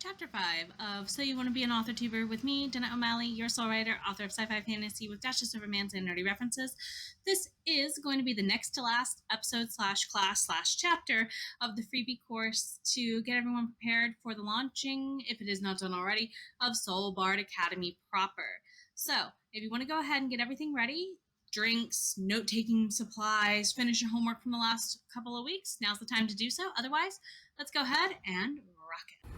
Chapter 5 of So You Want to Be an Authortuber with me, Jenna O'Malley, your soul writer, author of sci-fi fantasy with dashes of romance and nerdy references. This is going to be the next to last episode / class / chapter of the freebie course to get everyone prepared for the launching, if it is not done already, of Soul Bard Academy proper. So, if you want to go ahead and get everything ready, drinks, note-taking supplies, finish your homework from the last couple of weeks, now's the time to do so. Otherwise, let's go ahead and rock it.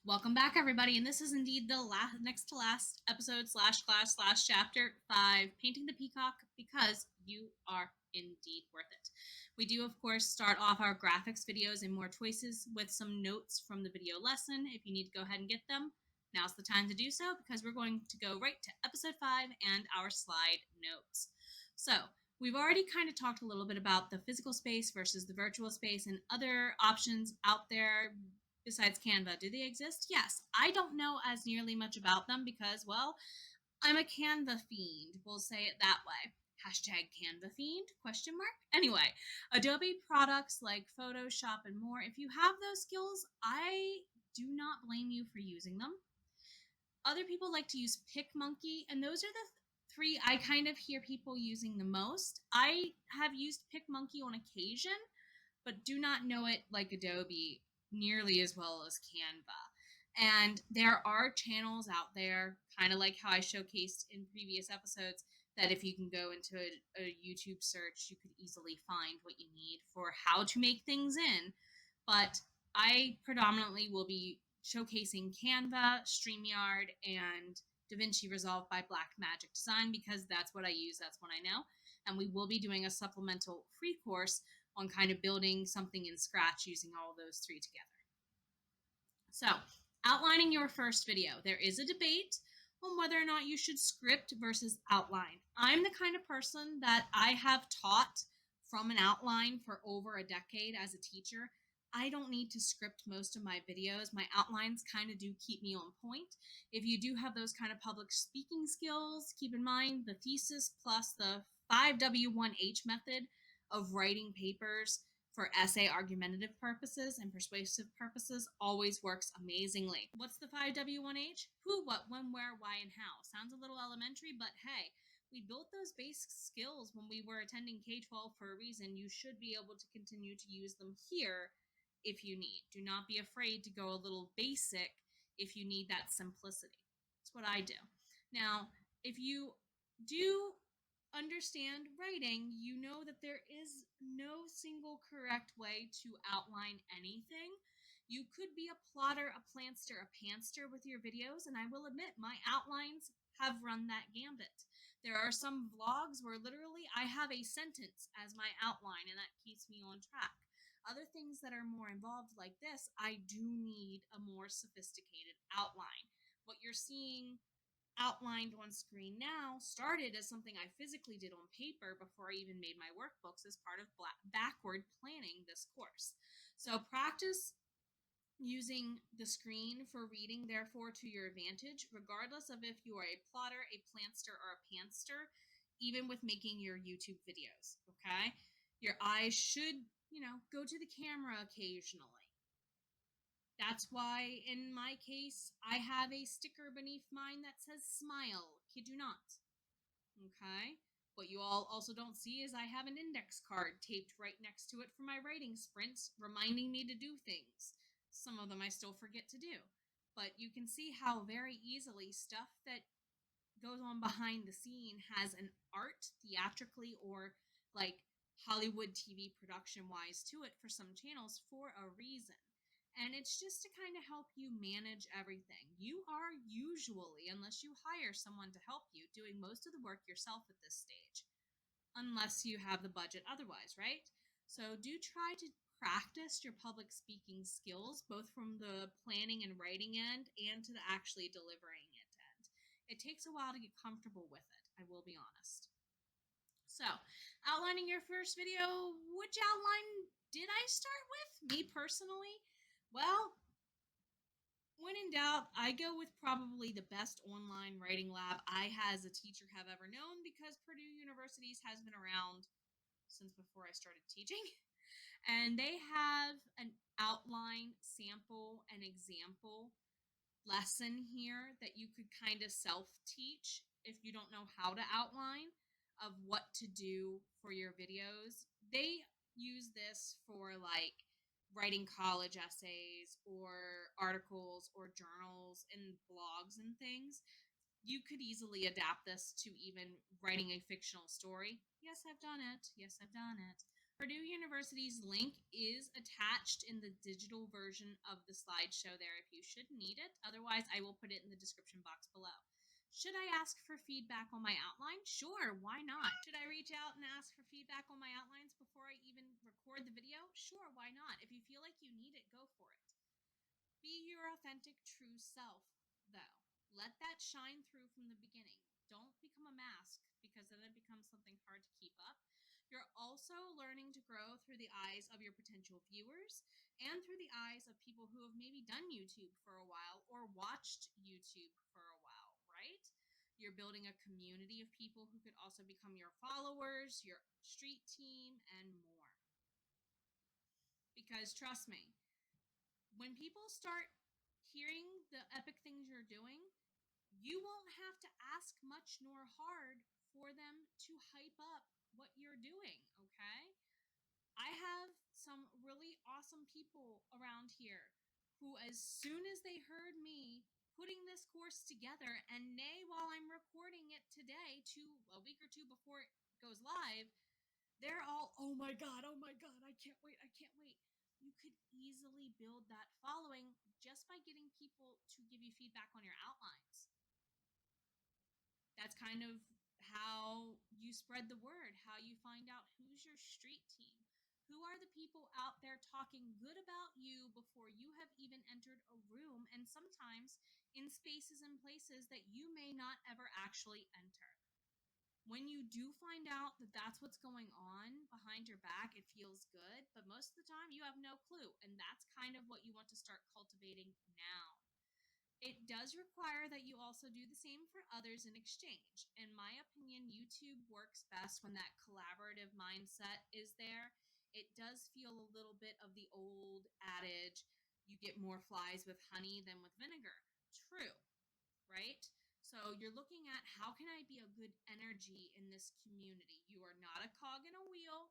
Welcome back, everybody, and this is indeed the next to last episode / class / chapter 5, Painting the Peacock, because you are indeed worth it. We do, of course, start off our graphics videos and more choices with some notes from the video lesson. If you need to go ahead and get them, now's the time to do so, because we're going to go right to episode 5 and our slide notes. So, we've already kind of talked a little bit about the physical space versus the virtual space and other options out there besides Canva. Do they exist? Yes. I don't know as nearly much about them because, well, I'm a Canva fiend. We'll say it that way. Hashtag Canva fiend, ? Anyway, Adobe products like Photoshop and more, if you have those skills, I do not blame you for using them. Other people like to use PicMonkey, and those are the three I kind of hear people using the most. I have used PicMonkey on occasion, but do not know it like Adobe nearly as well as Canva. And there are channels out there, kind of like how I showcased in previous episodes, that if you can go into a YouTube search, you could easily find what you need for how to make things in. But I predominantly will be showcasing Canva, StreamYard, and DaVinci Resolve by Blackmagic Design because that's what I use, that's what I know. And we will be doing a supplemental free course on kind of building something in Scratch using all those three together. So, outlining your first video. There is a debate on whether or not you should script versus outline. I'm the kind of person that I have taught from an outline for over a decade as a teacher. I don't need to script most of my videos. My outlines kind of do keep me on point. If you do have those kind of public speaking skills, keep in mind the thesis plus the 5W1H method of writing papers for essay argumentative purposes and persuasive purposes always works amazingly. What's the 5W1H? Who, what, when, where, why, and how. Sounds a little elementary, but hey, we built those basic skills when we were attending K-12 for a reason. You should be able to continue to use them here if you need. Do not be afraid to go a little basic if you need that simplicity. That's what I do. Now, if you do understand writing, you know that there is no single correct way to outline anything. You could be a plotter, a plantster, a pantster with your videos, and I will admit my outlines have run that gambit. There are some vlogs where literally I have a sentence as my outline, and that keeps me on track. Other things that are more involved like this, I do need a more sophisticated outline. What you're seeing outlined on screen now started as something I physically did on paper before I even made my workbooks as part of backward planning this course. So practice using the screen for reading, therefore, to your advantage, regardless of if you are a plotter, a plantster, or a pantster, even with making your YouTube videos, okay? Your eyes should, go to the camera occasionally. That's why, in my case, I have a sticker beneath mine that says smile. Kid you not. Okay? What you all also don't see is I have an index card taped right next to it for my writing sprints, reminding me to do things. Some of them I still forget to do. But you can see how very easily stuff that goes on behind the scene has an art, theatrically, or like Hollywood TV production-wise to it for some channels for a reason. And it's just to kind of help you manage everything. You are usually, unless you hire someone to help you, doing most of the work yourself at this stage. Unless you have the budget otherwise, right? So do try to practice your public speaking skills, both from the planning and writing end and to the actually delivering it end. It takes a while to get comfortable with it, I will be honest. So, outlining your first video, which outline did I start with? Me personally? Well, When in doubt, I go with probably the best online writing lab I as a teacher have ever known, because Purdue University's has been around since before I started teaching. And they have an outline, sample, and example lesson here that you could kind of self teach if you don't know how to outline, of what to do for your videos. They use this for like writing college essays or articles or journals and blogs and things. You could easily adapt this to even writing a fictional story. Yes, I've done it. Yes, I've done it. Purdue University's link is attached in the digital version of the slideshow there if you should need it. Otherwise, I will put it in the description box below. Should I ask for feedback on my outline? Sure, why not? Should I reach out and ask for feedback on my outlines before I even record the video? Sure, why not? If you feel like you need it, go for it. Be your authentic, true self, though. Let that shine through from the beginning. Don't become a mask, because then it becomes something hard to keep up. You're also learning to grow through the eyes of your potential viewers and through the eyes of people who have maybe done YouTube for a while or watched YouTube for a while, right? You're building a community of people who could also become your followers, your street team, and more. Because trust me, when people start hearing the epic things you're doing, you won't have to ask much nor hard for them to hype up what you're doing, okay? I have some really awesome people around here who, as soon as they heard me putting this course together, and nay, while I'm recording it today, a week or two before it goes live, they're all, oh my God, I can't wait, I can't wait. You could easily build that following just by getting people to give you feedback on your outlines. That's kind of how you spread the word, how you find out who's your street team. Who are the people out there talking good about you before you have even entered a room, and sometimes in spaces and places that you may not ever actually enter? When you do find out that that's what's going on behind your back, it feels good, but most of the time you have no clue, and that's kind of what you want to start cultivating now. It does require that you also do the same for others in exchange. In my opinion, YouTube works best when that collaborative mindset is there. It does feel a little bit of the old adage, you get more flies with honey than with vinegar. True, right? So you're looking at, how can I be a good energy in this community? You are not a cog in a wheel.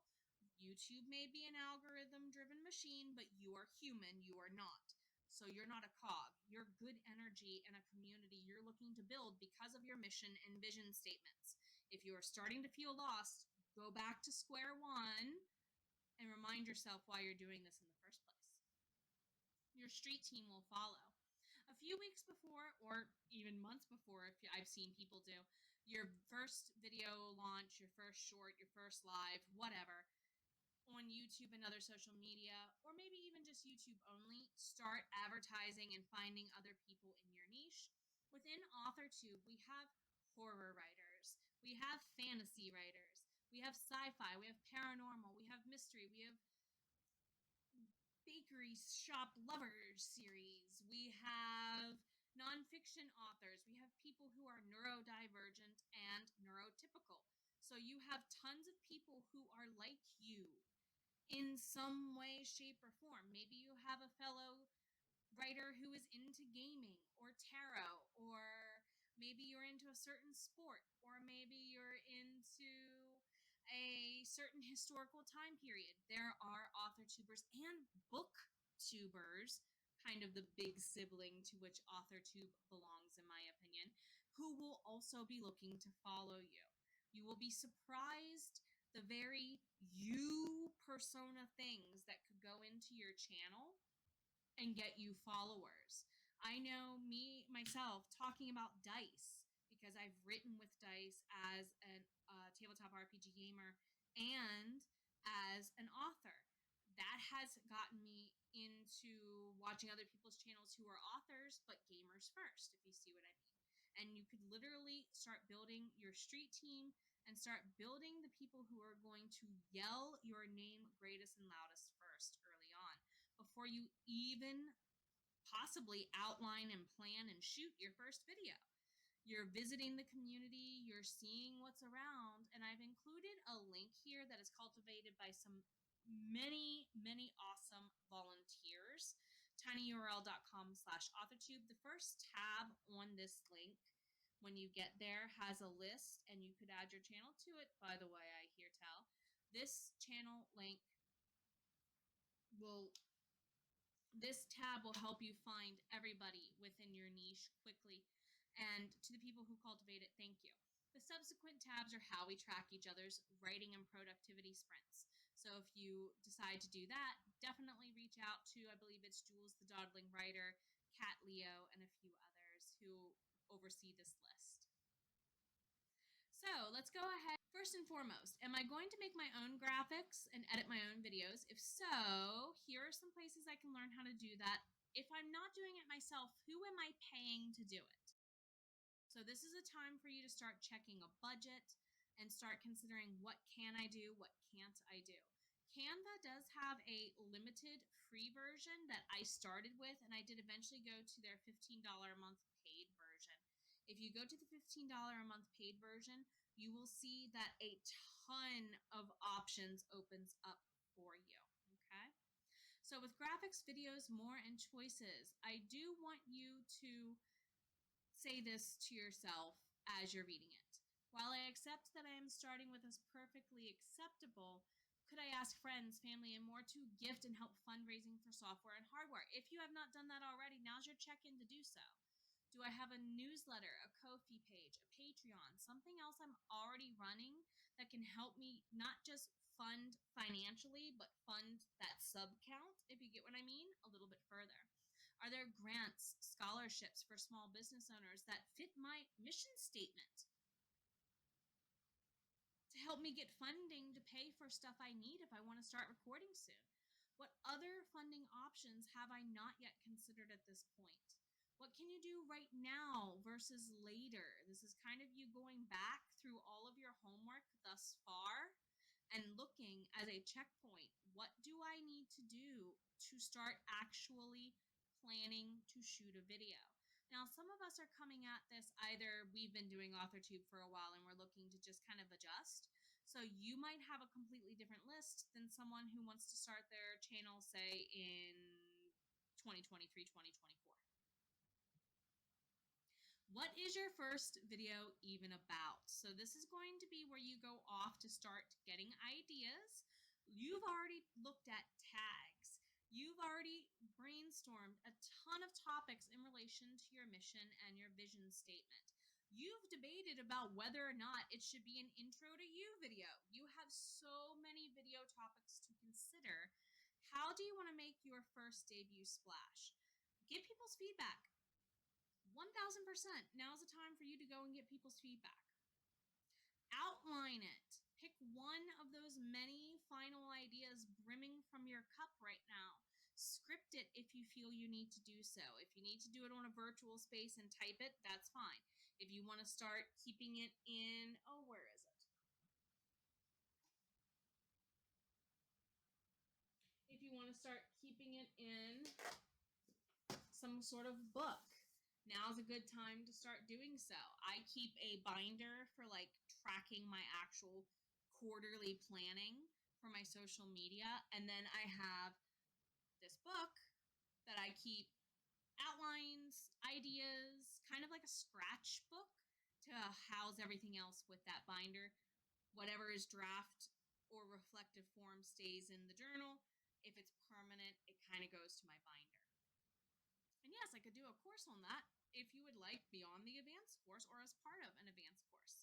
YouTube may be an algorithm driven machine, but you are human. You are not. So you're not a cog. You're good energy in a community you're looking to build because of your mission and vision statements. If you are starting to feel lost, go back to square one and remind yourself why you're doing this in the first place. Your street team will follow. A few weeks before, or even months before, if I've seen people do your first video launch, your first short, your first live, whatever, on YouTube and other social media, or maybe even just YouTube only, start advertising and finding other people in your niche. Within AuthorTube, we have horror writers, we have fantasy writers, we have sci-fi, we have paranormal, we have mystery, we have bakery shop lovers series, we have nonfiction authors, we have people who are neurodivergent and neurotypical. So you have tons of people who are like you in some way, shape, or form. Maybe you have a fellow writer who is into gaming or tarot, or maybe you're into a certain sport, or maybe you're into a certain historical time period. There are author tubers and booktubers, kind of the big sibling to which AuthorTube belongs, in my opinion, who will also be looking to follow you. You will be surprised the very you persona things that could go into your channel and get you followers. I know me, myself, talking about dice, because I've written with dice as a tabletop RPG gamer and as an author. That has gotten me into watching other people's channels who are authors but gamers first, if you see what I mean. And you could literally start building your street team and start building the people who are going to yell your name greatest and loudest first early on, before you even possibly outline and plan and shoot your first video. You're visiting the community, you're seeing what's around, and I've included a link here that is cultivated by many awesome volunteers. tinyurl.com/authortube. The first tab on this link when you get there has a list, and you could add your channel to it, by the way, I hear tell. This channel link this tab will help you find everybody within your niche quickly. And to the people who cultivate it, thank you. The subsequent tabs are how we track each other's writing and productivity sprints. So if you decide to do that, definitely reach out to, I believe it's Jules the Dawdling Writer, Kat Leo, and a few others who oversee this list. So let's go ahead. First and foremost, am I going to make my own graphics and edit my own videos? If so, here are some places I can learn how to do that. If I'm not doing it myself, who am I paying to do it? So this is a time for you to start checking a budget and start considering what can I do, what can't I do. Canva does have a limited free version that I started with, and I did eventually go to their $15 a month paid version. If you go to the $15 a month paid version, you will see that a ton of options opens up for you, okay? So with graphics, videos, more, and choices, I do want you to say this to yourself as you're reading it. While I accept that I am starting with as perfectly acceptable, could I ask friends, family, and more to gift and help fundraising for software and hardware? If you have not done that already, now's your check-in to do so. Do I have a newsletter, a Ko-fi page, a Patreon, something else I'm already running that can help me not just fund financially, but fund that sub count, if you get what I mean, a little bit further? Are there grants, scholarships for small business owners that fit my mission statement to help me get funding to pay for stuff I need if I want to start recording soon? What other funding options have I not yet considered at this point? What can you do right now versus later? This is kind of you going back through all of your homework thus far and looking as a checkpoint. What do I need to do to start actually planning to shoot a video? Now, some of us are coming at this, either we've been doing AuthorTube for a while and we're looking to just kind of adjust. So you might have a completely different list than someone who wants to start their channel, say, in 2023, 2024. What is your first video even about? So this is going to be where you go off to start getting ideas. You've already looked at tags. You've already brainstormed a ton of topics in relation to your mission and your vision statement. You've debated about whether or not it should be an intro to you video. You have so many video topics to consider. How do you want to make your first debut splash? Get people's feedback. 1000%. Now's the time for you to go and get people's feedback. Outline it. Pick one of those many final ideas brimming from your cup right now. Script it if you feel you need to do so. If you need to do it on a virtual space and type it, that's fine. If you want to start keeping it in, where is it? If you want to start keeping it in some sort of book, now's a good time to start doing so. I keep a binder for like tracking my actual quarterly planning for my social media. And then I have this book that I keep outlines, ideas, kind of like a scratch book to house everything else with that binder. Whatever is draft or reflective form stays in the journal. If it's permanent, it kind of goes to my binder. And yes, I could do a course on that if you would like, beyond the advanced course or as part of an advanced course.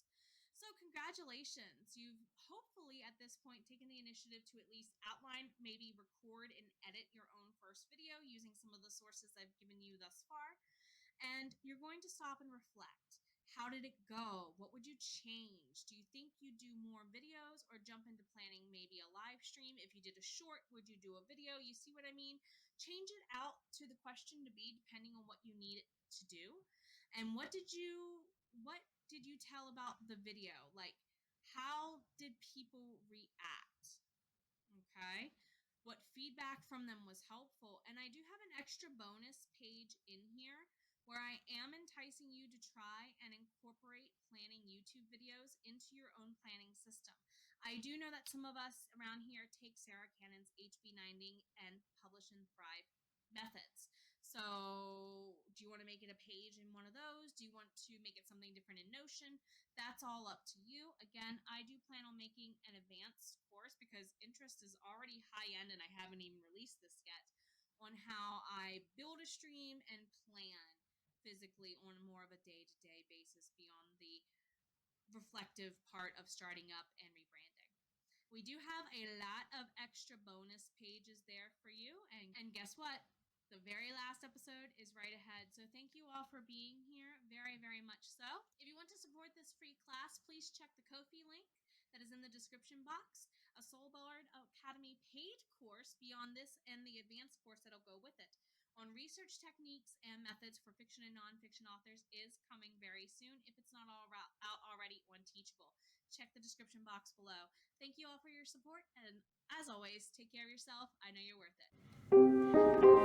So congratulations. You've hopefully at this point taken the initiative to at least outline, maybe record and edit your own first video using some of the sources I've given you thus far. And you're going to stop and reflect. How did it go? What would you change? Do you think you'd do more videos or jump into planning maybe a live stream? If you did a short, would you do a video? You see what I mean? Change it out to the question to be depending on what you need it to do. And what did you tell about the video? Like, how did people react? Okay. what feedback from them was helpful. And I do have an extra bonus page in here where I am enticing you to try and incorporate planning YouTube videos into your own planning system. I do know that some of us around here take Sarah Cannon's HB90 and publish and thrive methods. So do you want to make it a page in one of those? Do you want to make it something different in Notion? That's all up to you. Again, I do plan on making an advanced course because interest is already high end and I haven't even released this yet on how I build a stream and plan physically on more of a day-to-day basis beyond the reflective part of starting up and rebranding. We do have a lot of extra bonus pages there for you. And guess what? The very last episode is right ahead. So thank you all for being here. Very, very much so. If you want to support this free class, please check the Ko-fi link that is in the description box. A Soulbard Academy paid course beyond this and the advanced course that'll go with it on research techniques and methods for fiction and nonfiction authors is coming very soon. If it's not out already on Teachable, check the description box below. Thank you all for your support, and as always, take care of yourself. I know you're worth it.